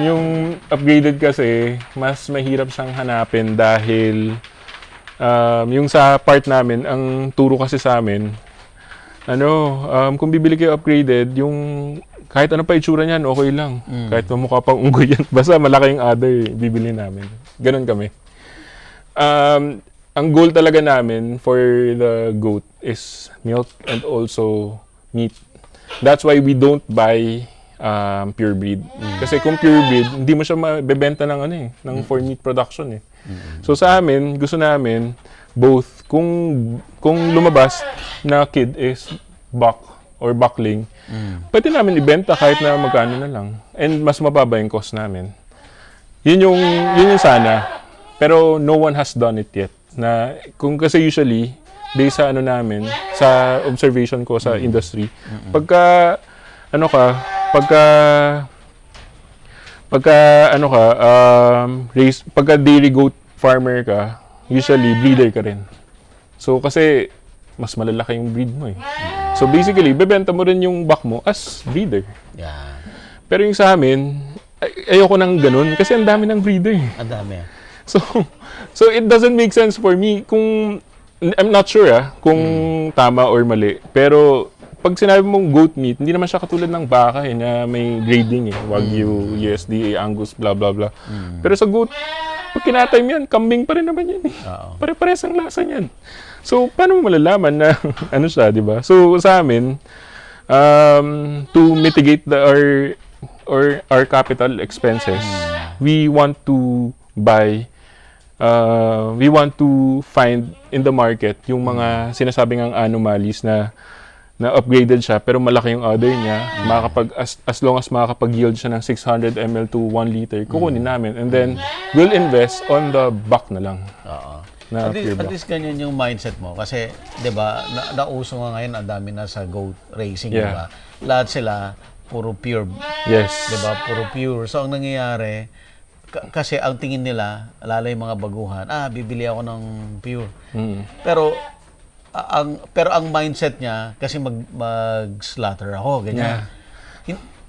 Yung upgraded kasi, mas mahirap siyang hanapin dahil yung sa part namin, ang turo kasi sa amin, kung bibili kayo upgraded, yung kahit ano pa itsura niyan, okay lang. Kahit mamukha pang unggoy yan. Basta malaki yung other, bibili namin. Ganon kami. Ang goal talaga namin for the goat is milk and also meat. That's why we don't buy pure breed. Kasi kung pure breed, hindi mo siya mabebenta ng for meat production eh. So sa amin, gusto namin both kung lumabas na kid is buck or buckling, pwede namin ibenta kahit na magkano na lang. And mas mababa yung cost namin. Yun yung sana. Pero no one has done it yet. Na kasi usually based sa namin, sa observation ko sa industry, pagka dairy goat farmer ka, usually breeder ka rin. So kasi mas malalaki yung breed mo eh. So basically, bebenta mo rin yung buck mo as breeder. Yeah. Pero yung sa amin, ayoko nang ganun kasi ang dami ng breeder. Ang dami. So it doesn't make sense for me kung I'm not sure kung tama or mali. Pero pag sinabi mong goat meat, hindi naman siya katulad ng baka na may grading Wagyu, USDA, Angus, blah blah blah. Pero sa goat, pag kinatime yan, kambing pa rin naman yan eh. Pare-pares ang lasa niyan. So paano mo malalaman na siya, di ba? So sa amin, to mitigate our capital expenses, we want to find in the market yung mga sinasabing ang anomalies na upgraded siya pero malaki yung other niya, as long as makakapag-yield siya ng 600 ml to 1 liter, kukunin namin. And then, we'll invest on the buck na lang. At least ganyan yung mindset mo. Kasi, di ba, nauso nga ngayon, ang dami na sa goat racing, di ba? Lahat sila, puro pure. Yes. Di ba? Puro pure. So, ang nangyayari, kasi ang tingin nila, lalo yung mga baguhan, bibili ako ng pure. Pero ang mindset niya, kasi mag-slaughter ako, ganyan.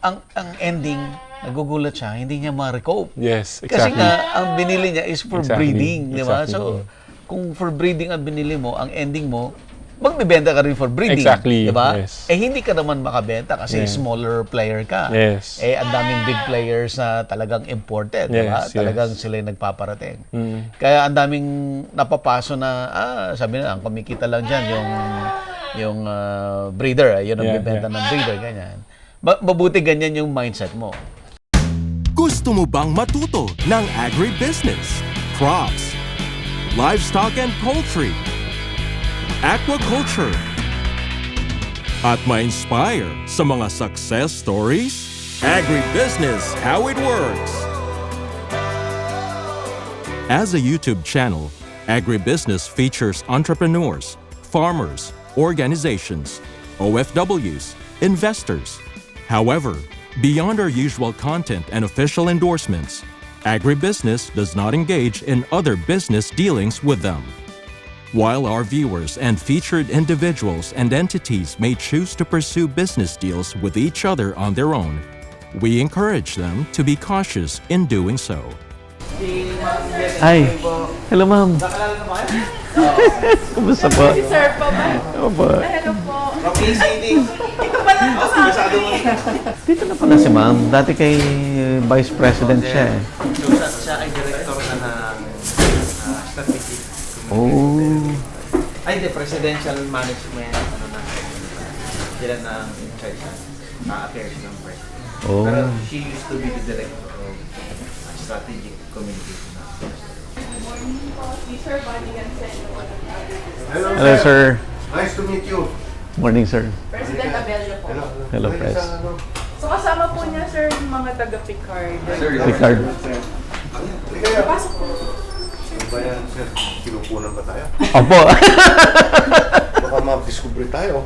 Ang ending, nagugulat siya, hindi niya ma-recoup. Yes, exactly. Kasi nga, ang binili niya is for breeding, di ba? Exactly. So, kung for breeding ang binili mo, ang ending mo, magbibenta ka rin for breeding. Exactly, di ba? yes. Hindi ka naman makabenta kasi smaller player ka. Yes. Ang daming big players na talagang imported, di ba? Talagang sila yung nagpaparating. Kaya ang daming napapaso na, sabi na, ang kumikita lang dyan, yung breeder, yun ang bibenta ng breeder, ganyan. Mabuti ganyan yung mindset mo. Gusto mo bang matuto ng agribusiness, crops, livestock and poultry, aquaculture, at ma-inspire sa mga success stories? Agribusiness, how it works! As a YouTube channel, Agribusiness features entrepreneurs, farmers, organizations, OFWs, investors. However, beyond our usual content and official endorsements, Agribusiness does not engage in other business dealings with them. While our viewers and featured individuals and entities may choose to pursue business deals with each other on their own, we encourage them to be cautious in doing so. Ay, hello ma'am. Kumusta po? Si Sir pa ba? Opo. Hello po. Ito pala ang kasama niya. Dito na pala si ma'am. Dati kay Vice President siya eh. Siya ay director na ng strategic Oh. ay the presidential management sila na in charge na affairs ng president. Oh. Pero she used to be the director of strategic communication. Hello sir. Nice to meet you. Morning sir. President Abelio po. Hello Pres. So kasama po niya, sir, yung mga taga-Picard. Ricard. Pasok po. Ba yan, sir? Kinukunan ba tayo? Opo. Baka ma-discover tayo.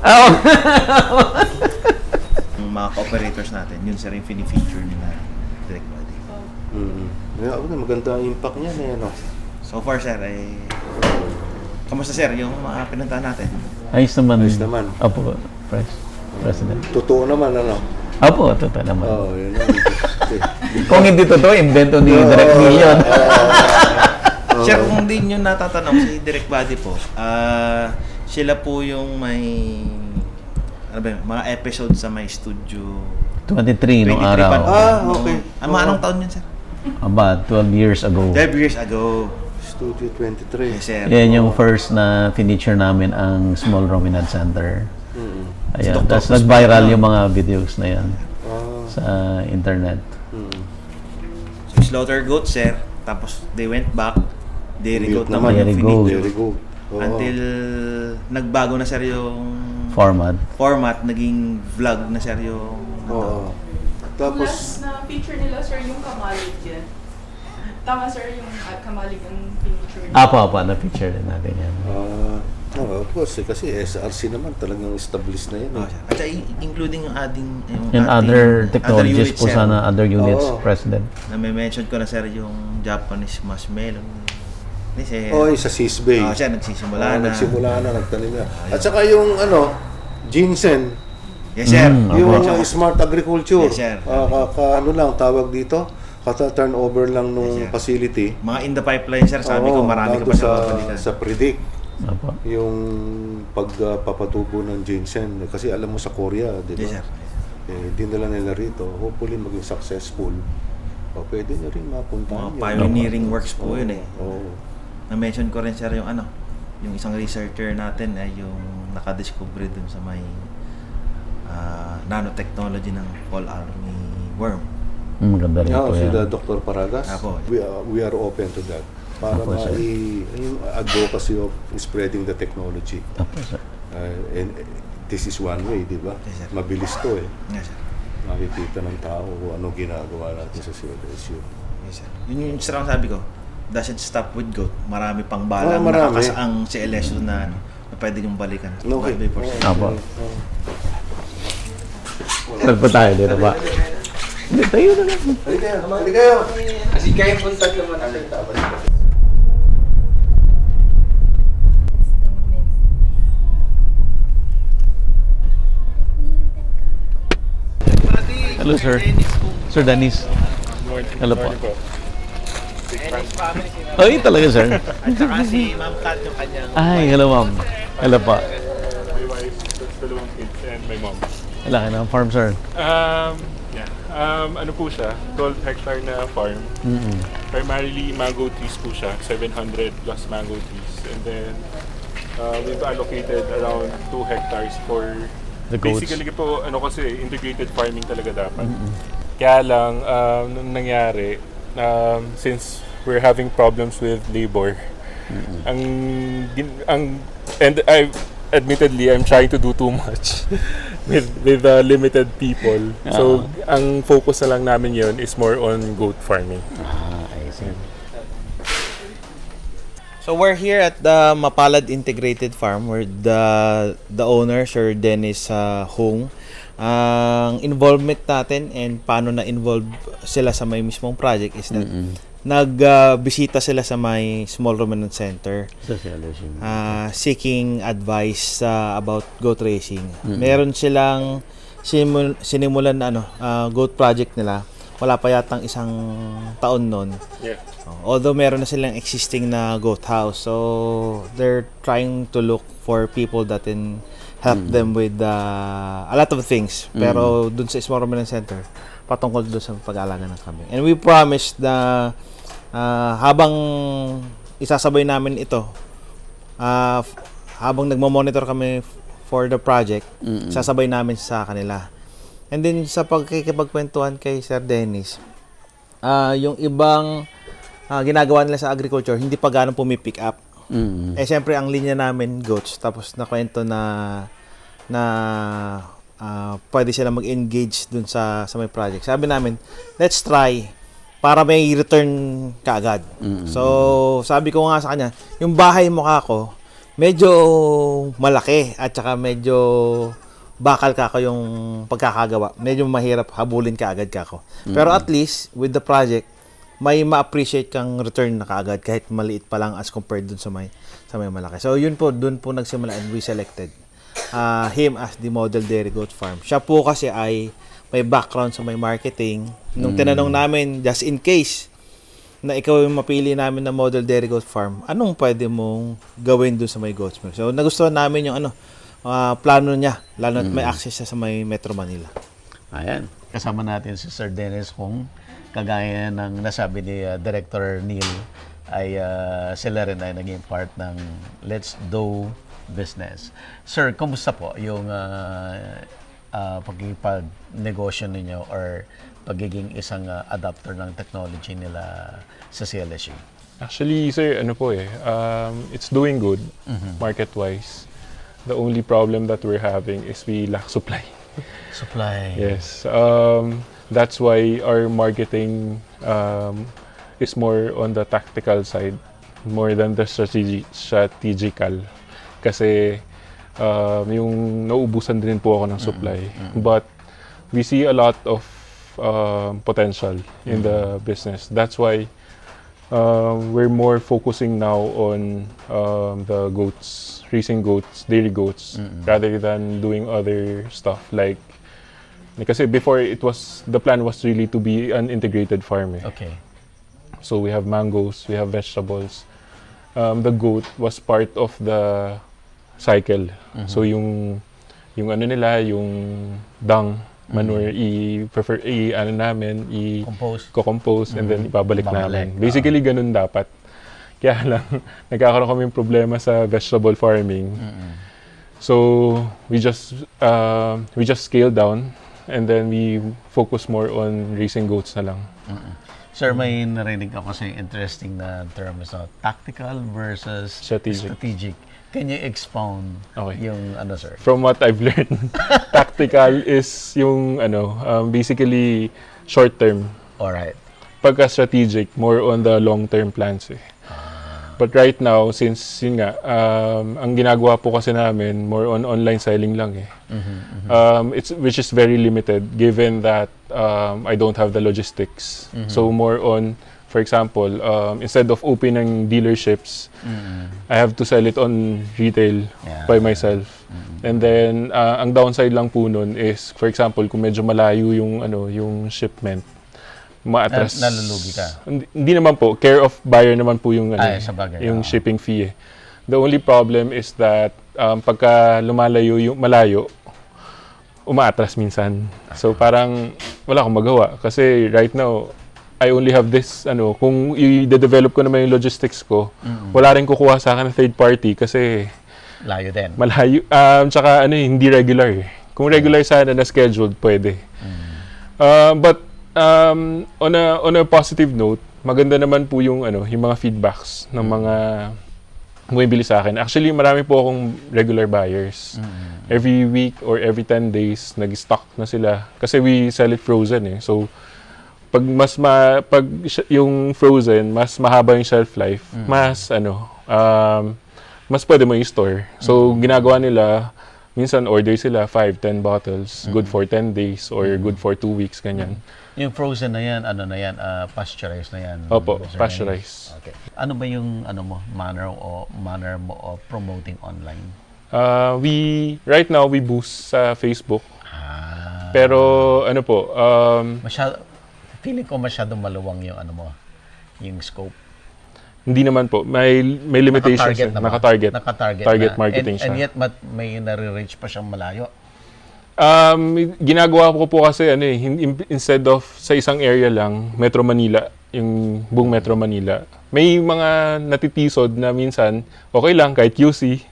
Yung mga operators natin, yun sir yung fini-feature nila direct body. Maganda ang impact niya na yan. So far sir, ay kamusta sir yung mga pinuntahan natin? Ayos naman. Ayos naman. Opo, President. Totoo naman, ano? Opo, totoo naman. Oo, yun lang. Kung hindi totoo, invento ni Direct Million. Sir, kung hindi nyo natatanong si Direct Body po, sila po yung may ano ba, yun, mga episode sa may studio 23 nung 23 araw. Okay. Anong taon yun, sir? About 12 years ago. 12 years ago. Studio 23. Yes, sir. Yan yung first na feature namin ang Small Rominad Center. Ayan. Dr. Tapos Cruz nag-viral pa. yung mga videos na yan Ah. sa internet. So, Slaughter Goat, sir. Tapos, they went back. Dairy Mute Goat naman Dairy yung Goat. finito. Very good. Oo. Until nagbago na, sir, yung Format. naging vlog na, sir, yung Oo. Tapos, Last na feature nila, sir, yung kamalig yan. Tama, sir, yung kamalig ang feature nila. Apa, na-feature din natin yan. of course, kasi SRC naman talagang established na yan. Oh, sir. At saka, including yung adding And other technologies po sir. sana, other units, Oo. President. Na may mention ko na, sir, yung Japanese marshmallow. Ni sir. Oh, sa Sisbay. Siya nagsisimula na. Nagsimula na, nagtanim na. At saka yung ginseng, Yes, sir. yung Opo. smart agriculture. Yes, sir. Ano lang, tawag dito? Kata-turnover lang nung Yes, sir. facility. Mga in the pipeline, sir. Sabi ko, Oo, marami ka nandun pa sa babalikan. sa Predict. Apa. Yung pagpapatubo ng ginseng. Kasi alam mo sa Korea, di ba? Yes, sir. Dinala nila rito. Hopefully maging successful. Pwede nyo rin mapuntahan Mga pioneering works po yun eh. Oo. Na-mention ko rin, sir, yung yung isang researcher natin ay yung nakadiscover dun sa may nanotechnology ng fall army worm. Maganda rin po Si yan. Dr. Paragas, Apo. we are open to that. Para Apo, sir. yung advocacy of spreading the technology. Apa, sir. And this is one way, di ba? Yes, sir. Mabilis to eh. Yes, sir. Makikita ng tao kung ano ginagawa natin sa CLSU. Yes, sir. Yun yung sir ang sabi ko, doesn't stop with goat. Marami pang balang Marami. nakakasaang CLSU na na pwede yung balikan. Okay. 100%. Apo. Nagpa tayo dito ba? Hindi, tayo na lang. Halika kayo! Kasi kayo puntag naman ang Hello, sir. Sir Dennis. Hello po. Ay, talaga, sir. At saka si Ma'am Kat yung kanyang Ay, hello, ma'am. Hello po. My wife, that's dalawang kids, and my mom. Laki ng farm, sir. Ano po siya? 12 hectare na farm. Primarily mango trees po siya, 700 plus mango trees. And then we've allocated around 2 hectares for The goats. basically po kasi integrated farming talaga dapat. Kaya lang nung nangyari, since we're having problems with labor, and admittedly I'm trying to do too much with limited people. So ang focus na lang namin yun is more on goat farming. I see. So we're here at the Mapalad Integrated Farm where the owner, Sir Dennis Hong. Ang involvement natin and paano na-involve sila sa may mismong project is that nagbisita sila sa may Small Rominad Center seeking advice about goat racing. Meron silang sinimulan na goat project nila. Wala pa yatang isang taon nun. Yeah. Although meron na silang existing na goat house. So they're trying to look for people that can help them with a lot of things. Pero dun sa Small Rominad Center, patungkol dun sa pag-aalaga ng kambing. And we promised na habang isasabay namin ito, habang nagmo-monitor kami for the project, sasabay namin sa kanila. And then sa pagkikipagkwentuhan kay Sir Dennis, yung ibang ginagawa nila sa agriculture, hindi pa ganun pumipick up. Eh siyempre ang linya namin goats, tapos nakwento na pwede sila mag-engage dun sa may project. Sabi namin, let's try para may return kaagad. So sabi ko nga sa kanya, yung bahay mo kako, medyo malaki at saka medyo bakal kako yung pagkakagawa. Medyo mahirap habulin kaagad kako. Pero at least with the project, may ma-appreciate kang return na kaagad kahit maliit pa lang as compared dun sa may malaki. So yun po, dun po nagsimula and we selected him as the model dairy goat farm. Siya po kasi ay may background sa may marketing. Nung tinanong namin, just in case na ikaw yung mapili namin na model dairy goat farm, anong pwede mong gawin doon sa may goat's milk? So, nagustuhan namin yung plano niya, lalo na may access siya sa may Metro Manila. Ayan. Kasama natin si Sir Dennis kung kagaya ng nasabi ni Director Neil ay sila rin ay naging part ng Let's Do Business. Sir, kumusta po yung pagkikipag-negosyo ninyo or pagiging isang adapter ng technology nila sa CLSU? Actually, sir, it's doing good market-wise. The only problem that we're having is we lack supply. Supply. Yes. That's why our marketing is more on the tactical side more than the strategical. Kasi yung nauubusan din po ako ng supply. But we see a lot of potential in the business. That's why we're more focusing now on the goats, raising goats, dairy goats, rather than doing other stuff like. Kasi before the plan was really to be an integrated farm. Okay. So we have mangoes, we have vegetables. The goat was part of the cycle. So yung dung manure i-compose and then ibabalik namin. Basically ganun dapat. Kaya lang nagkakaroon kami problema sa vegetable farming. So we just scale down and then we focus more on raising goats na lang. Sir, may narinig ako sa interesting na term na tactical versus strategic. Can you expound yung sir? From what I've learned, tactical is yung basically short term. Alright. Pagka strategic, more on the long term plans. But right now, since yun nga, ang ginagawa po kasi namin, more on online selling lang which is very limited given that I don't have the logistics. So more on, for example, instead of opening dealerships, I have to sell it on retail by myself. And then, ang downside lang po nun is, for example, kung medyo malayo yung shipment, maatras. Nalulugi ka? Hindi naman po. Care of buyer naman po yung, yung shipping fee. The only problem is that pagka lumalayo yung malayo, umaatras minsan. So parang wala akong magawa. Kasi right now, I only have this, kung i-develop ko naman yung logistics ko, wala rin kukuha sa akin ng third party kasi layo din. Malayo. Tsaka hindi regular. Kung regular sana na scheduled, pwede. But on a positive note, maganda naman po yung mga feedbacks ng mga bumibili sa akin. Actually, marami po akong regular buyers. Every week or every 10 days, nag-stock na sila. Kasi we sell it frozen So, pag yung frozen, mas mahaba yung shelf life, mas pwede mo i-store. So, ginagawa nila, minsan order sila 5-10 bottles, good for 10 days or good for 2 weeks, ganyan. Yung frozen na yan, pasteurized na yan? Opo, pasteurized. Okay. Ano ba yung manner mo of promoting online? Right now, we boost sa Facebook. Pero Feeling ko masyadong maluwang yung yung scope. Hindi naman po. May limitations. Naka-target. Target marketing siya. And yet, may nare-reach pa siyang malayo. Ginagawa ko po kasi instead of sa isang area lang, Metro Manila, yung buong Metro Manila, may mga natitisod na minsan, okay lang kahit QC.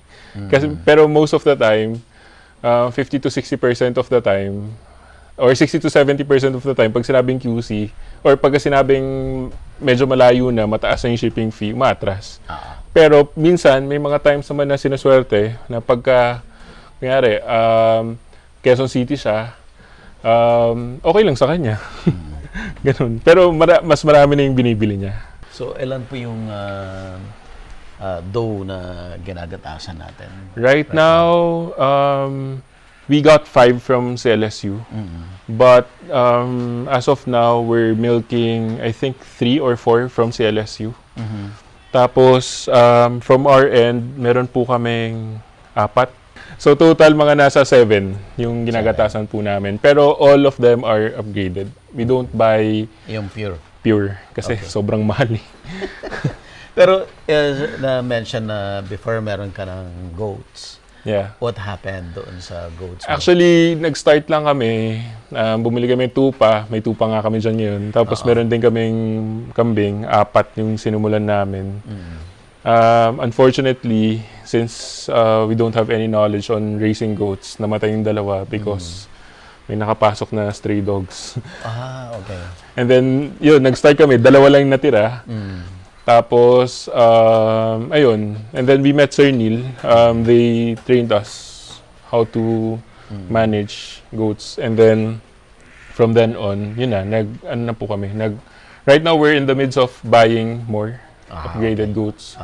Pero most of the time, 50 to 60% of the time, or 60 to 70% of the time, pag sinabing QC, or pag sinabing medyo malayo na, mataas na yung shipping fee, umatras. Pero minsan, may mga times naman na sinaswerte na pagka, kunyari, Quezon City siya, okay lang sa kanya. Ganun. Pero mas marami na yung binibili niya. So, ilan po yung dough na ginagatasan natin? Right now, we got 5 from CLSU. But as of now, we're milking, I think, 3 or 4 from CLSU. Tapos, from our end, meron po kaming 4. So total mga nasa 7 yung ginagatasan po namin. Pero all of them are upgraded. We don't buy Yung pure. pure kasi sobrang mahal eh. Pero na-mention na before meron ka ng goats. Yeah. What happened doon sa goats? mo? Actually, nag-start lang kami. Bumili kami ng tupa. May tupa nga kami dyan ngayon. Tapos meron din kaming kambing. 4 yung sinumulan namin. Unfortunately, since we don't have any knowledge on raising goats, namatay yung 2 because may nakapasok na stray dogs. Okay. And then, yun, nag-start kami. 2 lang yung natira. Tapos, ayun. And then we met Sir Neil. They trained us how to manage goats. And then, from then on, yun na, ano na po kami. Right now, we're in the midst of buying more upgraded goats.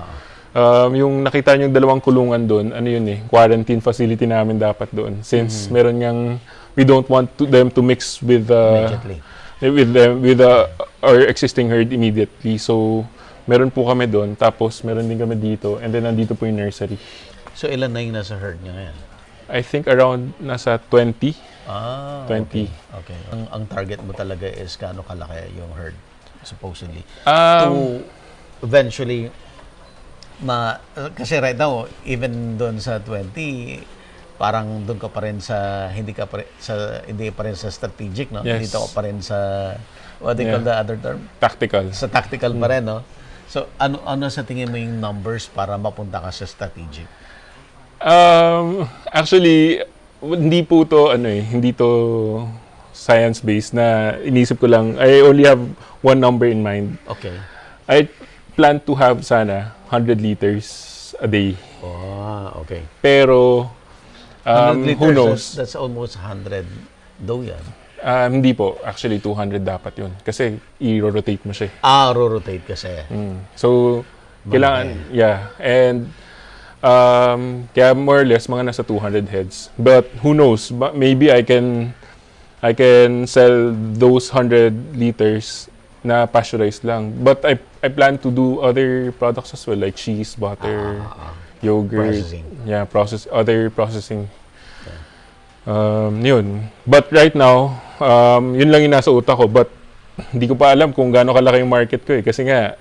Yung nakita nyo 2 kulungan doon, ano yun eh, quarantine facility namin dapat doon. Since meron ngang, we don't want them to mix with Immediately. our existing herd immediately. So, meron po kami doon, tapos meron din kami dito, and then nandito po yung nursery. So, ilan na yung nasa herd niya ngayon? I think around nasa 20. 20. Okay. Ang target mo talaga is gaano kalaki yung herd, supposedly. Um, To eventually, kasi right now, even doon sa 20, parang doon ka pa rin sa, hindi pa rin sa strategic, no? Yes. Dito ka pa rin sa, what do you call the other term? Tactical. Sa tactical pa rin, no? So, ano sa tingin mo yung numbers para mapunta ka sa strategic? Actually, hindi po to, hindi to science-based na inisip ko lang. I only have one number in mind. Okay. I plan to have sana 100 liters a day. Okay. Pero, 100 liters, who knows? That's almost 100 daw yan. Hindi po. Actually, 200 dapat yun. Kasi, i-rotate mo siya. Rotate kasi. So, kailangan, yeah. And, kaya more or less, mga nasa 200 heads. But, who knows? Maybe I can sell those 100 liters na pasteurized lang. But, I plan to do other products as well, like cheese, butter, yogurt. Processing. Yeah, other processing. Yun. But right now, yun lang yung nasa utak ko. But hindi ko pa alam kung gaano kalaki yung market ko eh. Kasi nga,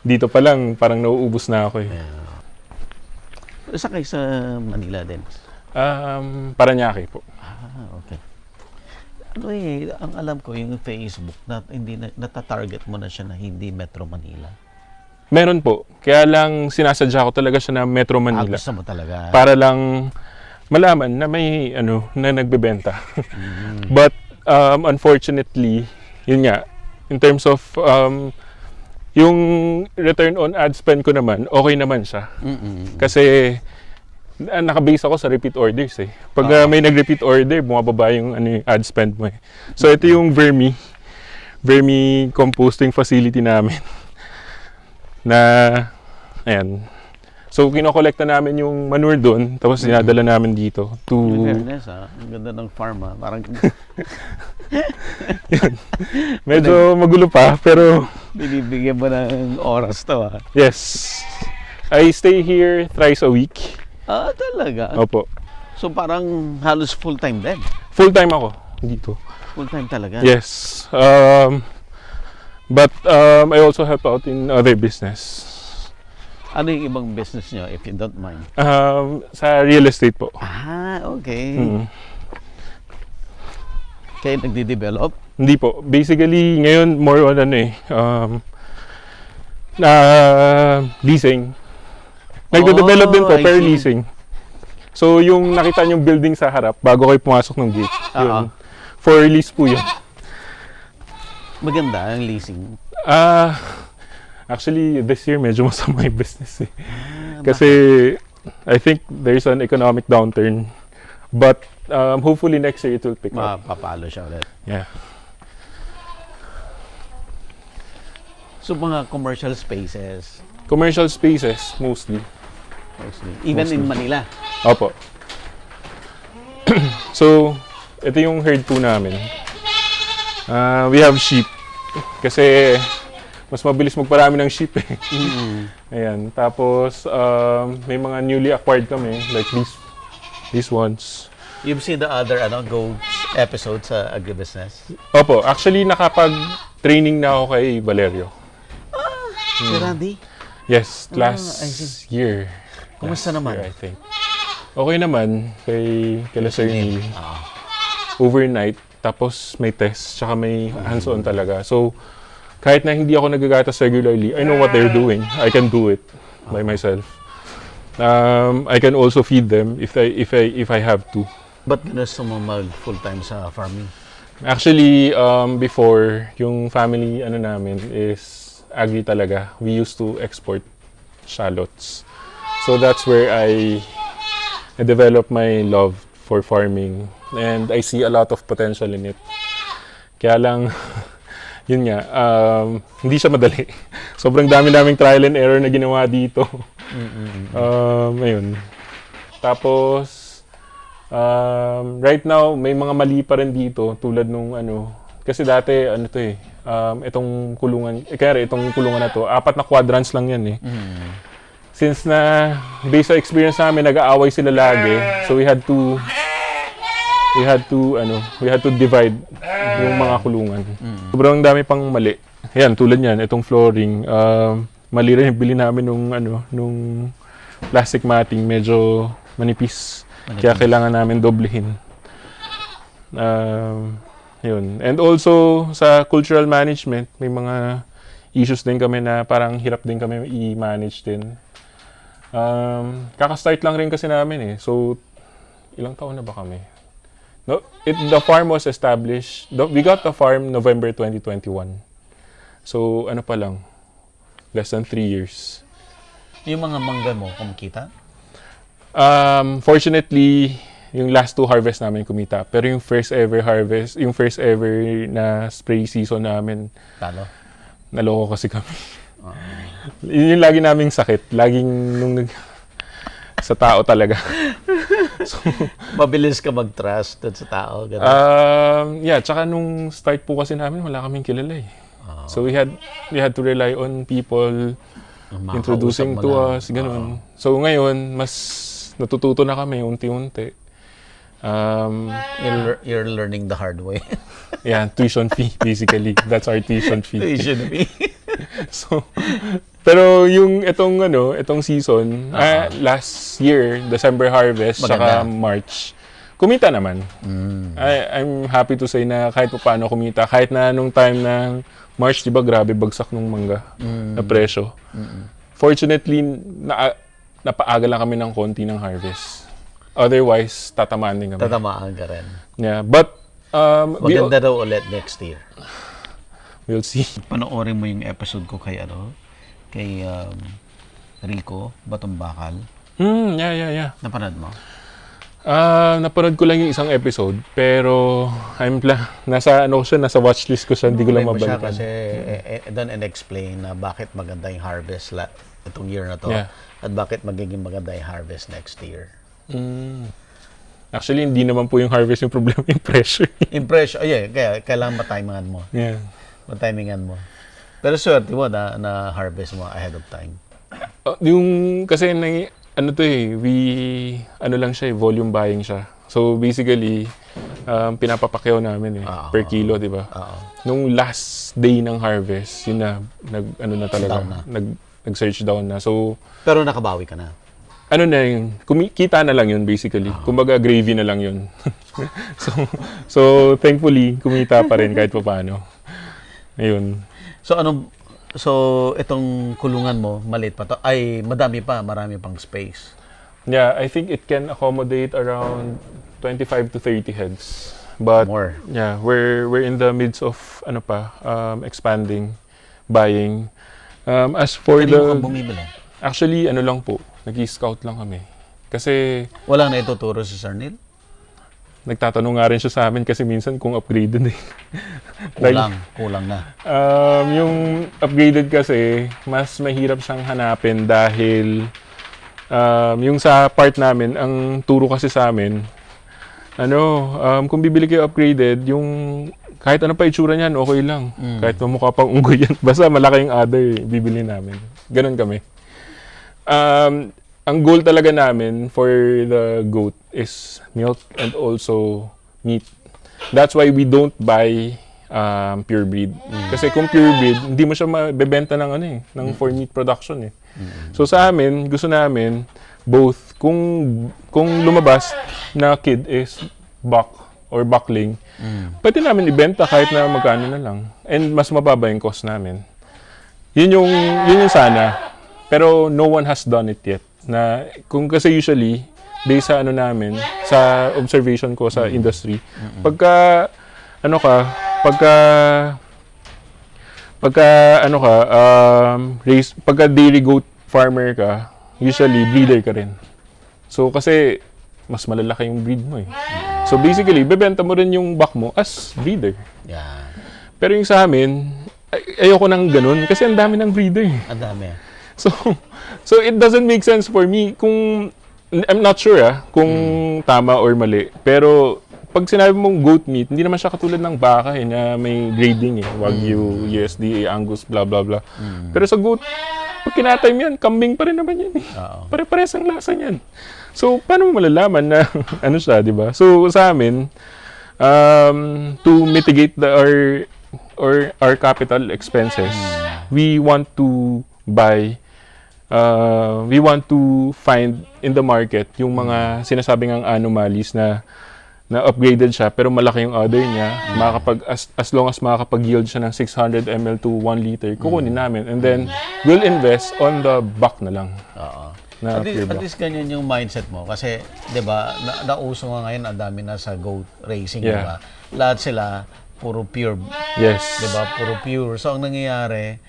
dito pa lang, parang nauubos na ako eh. Saan kayo sa Manila din? Paranaque po. Okay. Ang alam ko, yung Facebook, natatarget mo na siya na hindi Metro Manila. Meron po. Kaya lang sinasadya ko talaga siya na Metro Manila. Gusto mo talaga. Para lang malaman na may na nagbebenta. But unfortunately, yun nga, in terms of yung return on ad spend ko naman, okay naman siya. Kasi nakabase ako sa repeat orders eh. Pag may nag-repeat order, bumababa yung ad spend mo eh. So ito yung vermi composting facility namin. Na ayan. So, kinokolekta namin yung manure doon, tapos dinadala namin dito to... Fairness, ang ganda ng farm, Parang Medyo magulo pa, pero... binibigyan mo ng oras to, Yes. I stay here thrice a week. Talaga? Opo. So, parang halos full-time din? Full-time ako dito. Full-time talaga? Yes. But I also help out in other business. Ano yung ibang business nyo, if you don't mind? Sa real estate po. Okay. Kaya nagde-develop? Hindi po. Basically, ngayon more on leasing. Nagde-develop din po, I per see. leasing. So, yung nakita niyong building sa harap, bago kayo pumasok ng gate, yun. For lease po yun. Maganda ang leasing. Actually, this year, medyo masama yung business eh. Kasi, I think there's an economic downturn. But, hopefully next year it will pick up. Mapapalo siya ulit. Yeah. So, mga commercial spaces, Commercial spaces, mostly. even in Manila. Opo. So, ito yung herd po namin. We have sheep. Kasi, mas mabilis magparami ng sheep eh. Ayan. Tapos, may mga newly acquired kami, like these ones. You've seen the other goats episodes sa Agribusiness? Opo, actually nakapag-training na ako kay Valerio. Si Randy? Yes, I last see. year. Kumusta Last naman? year, I think. Okay naman kay Sir Neil. Ah. Overnight, tapos may test, tsaka may hands-on talaga. So, kahit na hindi ako nagagatas regularly, I know what they're doing. I can do it by myself. I can also feed them if I have to. Ba't gusto mo mag full-time sa farming? Actually, before, yung family namin is agri talaga. We used to export shallots. So that's where I developed my love for farming. And I see a lot of potential in it. Kaya lang, yun nga, hindi siya madali. Sobrang dami naming trial and error na ginawa dito. Ayun. Tapos, right now, may mga mali pa rin dito tulad nung kasi dati, itong kulungan, kaya itong kulungan na to, 4 na quadrants lang yan eh. Since na, based sa experience namin, nag-aaway sila lagi, so we had to divide yung mga kulungan. Sobrang dami pang mali. Ayan, tulad yan, itong flooring, mali rin yung bili namin nung plastic matting, medyo manipis. Kaya kailangan namin doblehin. Yun. And also, sa cultural management, may mga issues din kami na parang hirap din kami i-manage din. Kaka-start lang rin kasi namin eh. So, ilang taon na ba kami? No, the farm was established. We got the farm November 2021. So, pa lang? Less than 3 years. Yung mga mangga mo, kumikita? Fortunately, yung last 2 harvest namin kumita. Pero yung first ever harvest, yung first ever na spray season namin, Talo? naloko kasi kami. Yun yung lagi naming sakit. Laging sa tao talaga. So, Mabilis ka mag-trust dun sa tao. Ganun. yeah, tsaka nung start po kasi namin, wala kaming kilala eh. So we had to rely on people introducing Makakausap mo to lang. us, ganun. So ngayon, mas natututo na kami unti-unti. You're learning the hard way. Yeah, tuition fee basically. That's our tuition fee. Tuition fee. So, pero yung itong season, last year, December harvest, Maganda. saka March, kumita naman. I'm happy to say na kahit paano kumita. Kahit na nung time ng March, di ba, grabe bagsak nung mangga na presyo. Fortunately, napaaga lang kami ng konti ng harvest. Otherwise, tatamaan din kami. Tatamaan ka rin. Yeah, but Maganda daw ulit next year. we'll see. Panoorin mo yung episode ko kay Rico Batong Bakal. Yeah. Napanood mo? Napanood ko lang yung isang episode, pero nasa watchlist ko siya, hindi ko lang Mo siya mabalikan. kasi doon and-explain na bakit maganda yung harvest itong year na to Yeah. at bakit magiging maganda yung harvest next year. Actually, hindi naman po yung harvest yung problema, yung pressure. Impression, kaya kailangan matimingan mo. Yeah. Matimingan mo. Pero swerte mo na harvest mo ahead of time. Yung, kasi, lang siya, volume buying siya. So, basically, pinapapakyaw namin per kilo, di ba? Nung last day ng harvest, yun na, nag-search down na. So, Pero nakabawi ka na. yun, kita na lang yun basically. Kumbaga gravy na lang yun. so thankfully, kumita pa rin kahit pa paano. Ayun. So itong kulungan mo, maliit pa to. Ay, marami pang space. Yeah, I think it can accommodate around 25 to 30 heads. But More. yeah, we're in the midst of expanding, buying. As for Kanino ka bumibili? actually lang po, nag-i-scout lang kami. Kasi Walang naituturo si Sir Neil? nagtatanong nga rin siya sa amin kasi minsan kung upgraded eh. Kulang na. Yung upgraded kasi, mas mahirap siyang hanapin dahil yung sa part namin, ang turo kasi sa amin, kung bibili kayo upgraded, yung kahit ano pa itsura niyan, okay lang. Kahit mamukha pang unggoy yan. Basta malaki yung other, bibili namin. Ganon kami. Ang ang goal talaga namin for the goat is milk and also meat. That's why we don't buy pure breed. Kasi kung pure breed, hindi mo siya mabebenta ng ng for meat production eh. So sa amin, gusto namin both kung lumabas na kid is buck or buckling, pwede namin ibenta kahit na magkano na lang. And mas mababa yung cost namin. Yun yung sana. Pero no one has done it yet. Na kung kasi usually based sa namin, sa observation ko sa industry, pagka pagka dairy goat farmer ka, usually breeder ka rin. So kasi mas malalaki yung breed mo eh. So basically, bebenta mo rin yung buck mo as breeder. Yeah. Pero yung sa amin, ayoko nang ganun kasi ang dami ng breeder. Ang dami. So it doesn't make sense for me kung I'm not sure kung tama or mali. Pero pag sinabi mong goat meat, hindi naman siya katulad ng baka na may grading Wagyu, USDA, Angus, blah blah blah. Pero sa goat, pag kinatay mo yan, kambing pa rin naman yan eh. Pare-pares ang lasa niyan. So paano mo malalaman na siya, di ba? So sa amin, to mitigate our capital expenses, we want to find in the market yung mga sinasabing ang anomalies na upgraded siya pero malaki yung other niya, as long as makakapag-yield siya ng 600 ml to 1 liter, kukunin namin and then we'll invest on the buck na lang. Na At least ganyan yung mindset mo kasi 'di ba nauso nga ngayon ang dami na sa goat racing, 'di ba? Lahat sila puro pure. Yes. 'Di ba? Puro pure. So ang nangyayari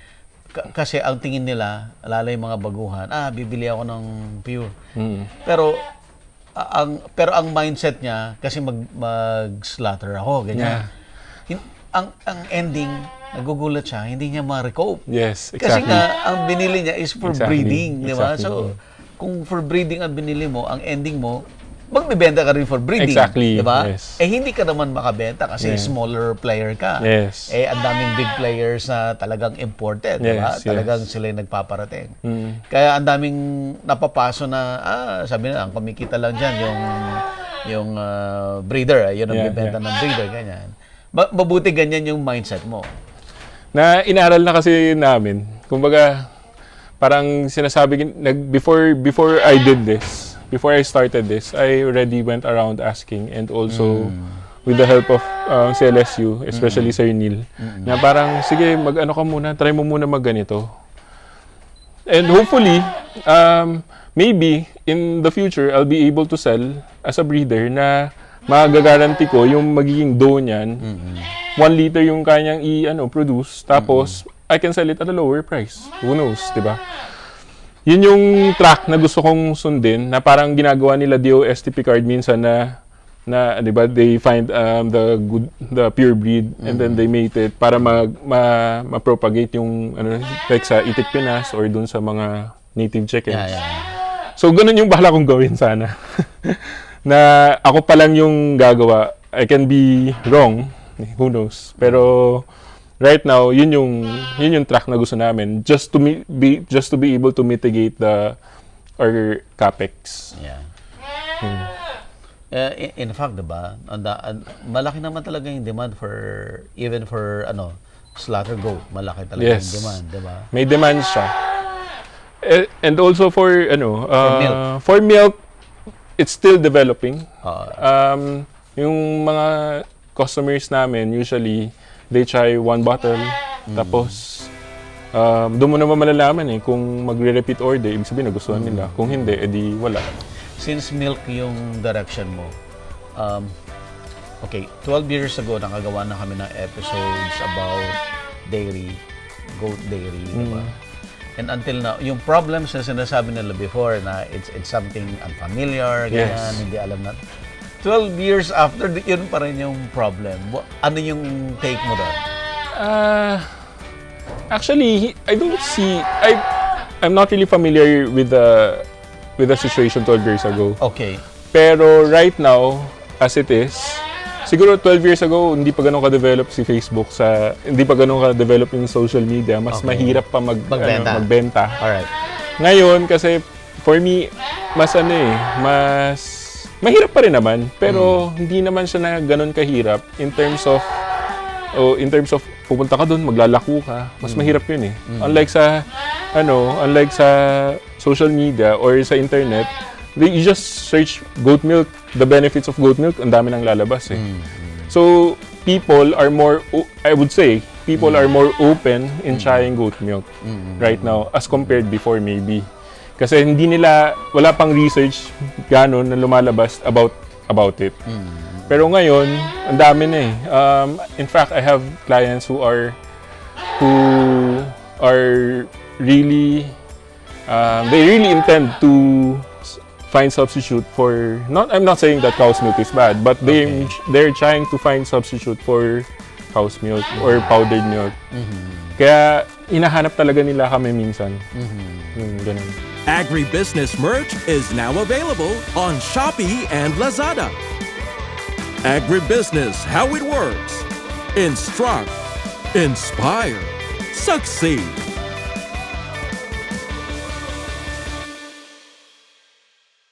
kasi ang tingin nila, lalo yung mga baguhan, bibili ako ng pure. Pero ang mindset niya kasi mag-slaughter ako, ganyan. Ang ending, nagugulat siya, hindi niya ma-recoup. Yes, exactly. Kasi nga ang binili niya is for breeding, di ba? Exactly. So kung for breeding ang binili mo, ang ending mo, magbebenta ka rin for breeding. Exactly, di ba? yes. Hindi ka naman makabenta kasi smaller player ka. Yes. Ang daming big players na talagang imported, di ba? Yes, Talagang sila yung nagpaparating. Kaya ang daming napapaso na, sabi na, ang kumikita lang dyan, yung breeder, yun ang bibenta ng breeder, ganyan. Mabuti ganyan yung mindset mo. Na inaral na kasi namin. Kumbaga, parang sinasabi, before I did this, before I started this, I already went around asking and also with the help of CLSU, especially Sir Neil, na parang, sige, try mo muna magganito. And hopefully, maybe in the future, I'll be able to sell as a breeder na magagaranti ko yung magiging dough niyan. 1 liter yung kanyang produce, tapos I can sell it at a lower price. Who knows, di ba? Yun yung track na gusto kong sundin na parang ginagawa nila DOST Picard minsan na 'di ba, they find the pure breed and then they mate it para ma-propagate yung like sa Itik Pinas or dun sa mga native chickens. So ganun yung bahala kong gawin sana. Na ako pa lang yung gagawa. I can be wrong, who knows. Pero right now, yun yung track na gusto namin just to be able to mitigate our capex. Yeah. In fact, 'di ba? Malaki naman talaga yung demand even for slaughter goat. Malaki talaga yung demand, 'di ba? May demand siya. And also for milk, it's still developing. Yung mga customers namin usually they try 1 bottle, tapos doon mo naman malalaman kung magre-repeat order, ibig sabihin nagustuhan nila. Kung hindi, edi wala. Since milk yung direction mo, 12 years ago, nakagawa na kami ng episodes about goat dairy, diba? And until now, yung problems na sinasabi nila before na it's something unfamiliar, ganyan, hindi alam na. 12 years after, yun pa rin yung problem. Ano yung take mo doon? Actually, I'm not really familiar with the situation 12 years ago. Okay. Pero right now, as it is, siguro 12 years ago, hindi pa ganun ka-develop si Facebook hindi pa ganun ka-develop yung social media. Mas mahirap pa magbenta. Alright. Ngayon, kasi for me, mas mahirap pa rin naman, pero hindi naman siya na ganun kahirap in terms of pupunta ka doon, maglalako ka, mas mahirap yun eh. Unlike sa social media or sa internet, you just search goat milk, the benefits of goat milk, ang dami nang lalabas eh. So, people are more open in trying goat milk right now as compared before maybe. Kasi wala pang research gano'n na lumalabas about it. Pero ngayon, ang dami na eh. In fact, I have clients who are really, they really intend to find substitute for, I'm not saying that cow's milk is bad, but they're trying to find substitute for cow's milk or powdered milk. Kaya hinahanap talaga nila kami minsan. Ganun. Agribusiness merch is now available on Shopee and Lazada. Agribusiness, how it works. Instruct, inspire, succeed.